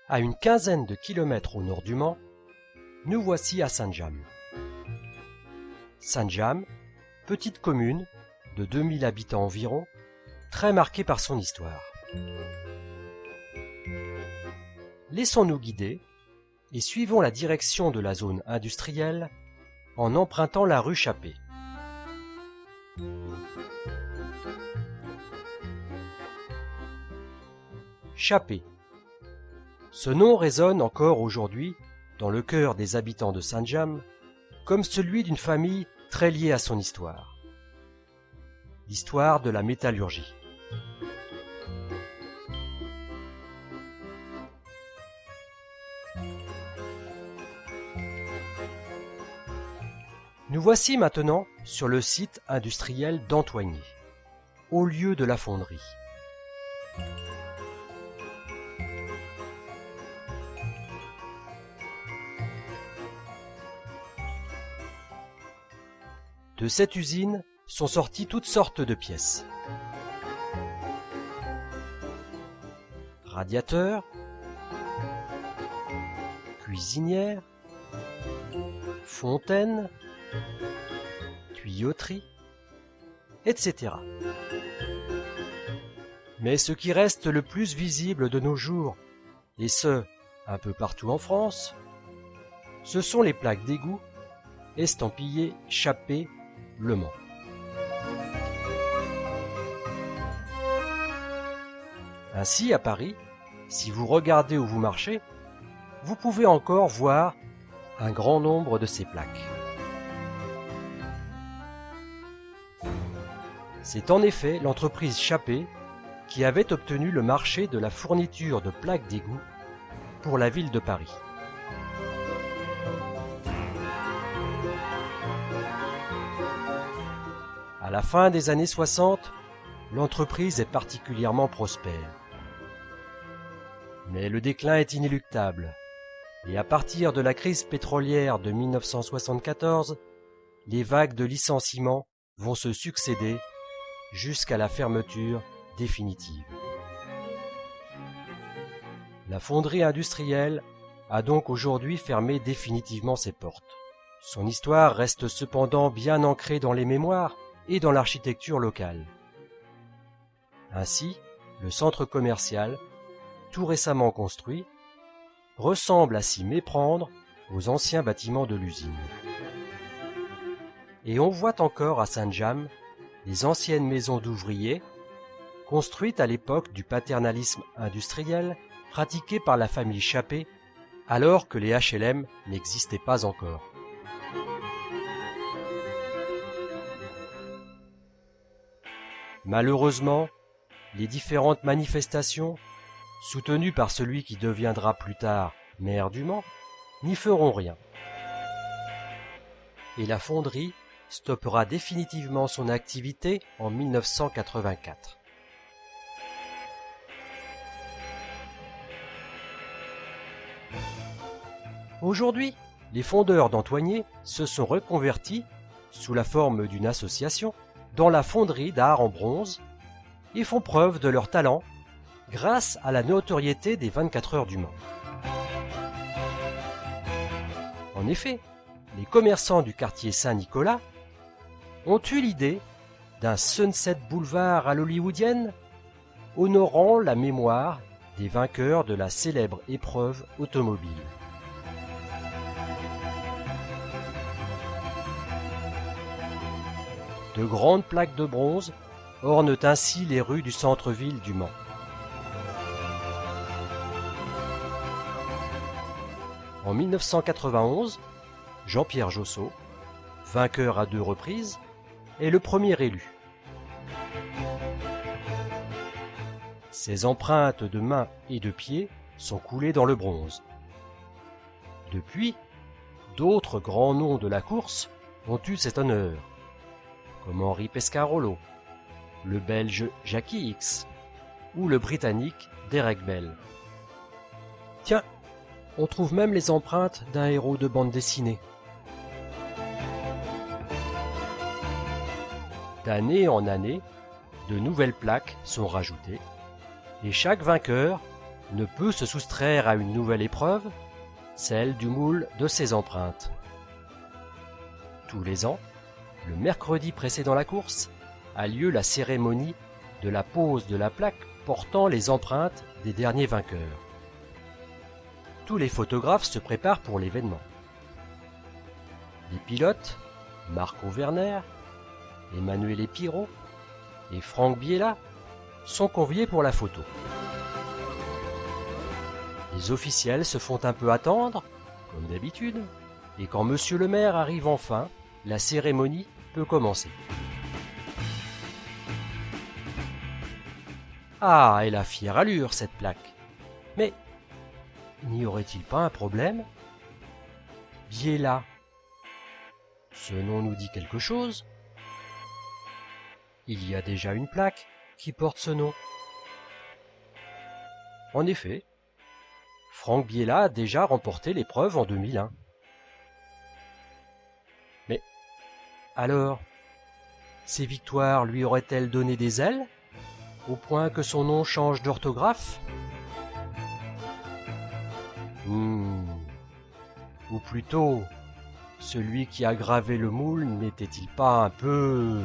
À une quinzaine de kilomètres au nord du Mans, nous voici à Saint-James. Saint-James, petite commune de 2000 habitants environ, très marquée par son histoire. Laissons-nous guider et suivons la direction de la zone industrielle en empruntant la rue Chappé. Chappé. Ce nom résonne encore aujourd'hui dans le cœur des habitants de Saint-James comme celui d'une famille très liée à son histoire. L'histoire de la métallurgie. Nous voici maintenant sur le site industriel d'Antoigné, au lieu de la fonderie. De cette usine sont sorties toutes sortes de pièces. Radiateurs, cuisinières, fontaines, tuyauterie, etc. Mais ce qui reste le plus visible de nos jours, et ce, un peu partout en France, ce sont les plaques d'égout estampillées Chappé Le Mans. Ainsi, à Paris, si vous regardez où vous marchez, vous pouvez encore voir un grand nombre de ces plaques. C'est en effet l'entreprise Chappé qui avait obtenu le marché de la fourniture de plaques d'égout pour la ville de Paris. À la fin des années 60, l'entreprise est particulièrement prospère. Mais le déclin est inéluctable, et à partir de la crise pétrolière de 1974, les vagues de licenciements vont se succéder jusqu'à la fermeture définitive. La fonderie industrielle a donc aujourd'hui fermé définitivement ses portes. Son histoire reste cependant bien ancrée dans les mémoires et dans l'architecture locale. Ainsi, le centre commercial, tout récemment construit, ressemble à s'y méprendre aux anciens bâtiments de l'usine. Et on voit encore à Saint-James les anciennes maisons d'ouvriers, construites à l'époque du paternalisme industriel pratiqué par la famille Chappé, alors que les HLM n'existaient pas encore. Malheureusement, les différentes manifestations, soutenues par celui qui deviendra plus tard maire du Mans, n'y feront rien. Et la fonderie stoppera définitivement son activité en 1984. Aujourd'hui, les fondeurs d'Antoigné se sont reconvertis, sous la forme d'une association, dans la fonderie d'art en bronze et font preuve de leur talent grâce à la notoriété des 24 heures du Mans. En effet, les commerçants du quartier Saint-Nicolas ont eu l'idée d'un Sunset Boulevard à l'hollywoodienne, honorant la mémoire des vainqueurs de la célèbre épreuve automobile. De grandes plaques de bronze ornent ainsi les rues du centre-ville du Mans. En 1991, Jean-Pierre Josso, vainqueur à 2 reprises, est le premier élu. Ses empreintes de mains et de pieds sont coulées dans le bronze. Depuis, d'autres grands noms de la course ont eu cet honneur, comme Henri Pescarolo, le Belge Jackie Hicks ou le Britannique Derek Bell. Tiens, on trouve même les empreintes d'un héros de bande dessinée. D'année en année, de nouvelles plaques sont rajoutées et chaque vainqueur ne peut se soustraire à une nouvelle épreuve, celle du moule de ses empreintes. Tous les ans, le mercredi précédant la course, a lieu la cérémonie de la pose de la plaque portant les empreintes des derniers vainqueurs. Tous les photographes se préparent pour l'événement. Les pilotes, Marco Werner, Emanuele Pirro et Franck Biella, sont conviés pour la photo. Les officiels se font un peu attendre, comme d'habitude, et quand Monsieur le maire arrive enfin, la cérémonie peut commencer. Ah, elle a fière allure, cette plaque. Mais n'y aurait-il pas un problème? Biella. Ce nom nous dit quelque chose. Il y a déjà une plaque qui porte ce nom. En effet, Franck Biella a déjà remporté l'épreuve en 2001. Mais alors, ces victoires lui auraient-elles donné des ailes, au point que son nom change d'orthographe? Ou plutôt, celui qui a gravé le moule n'était-il pas un peu...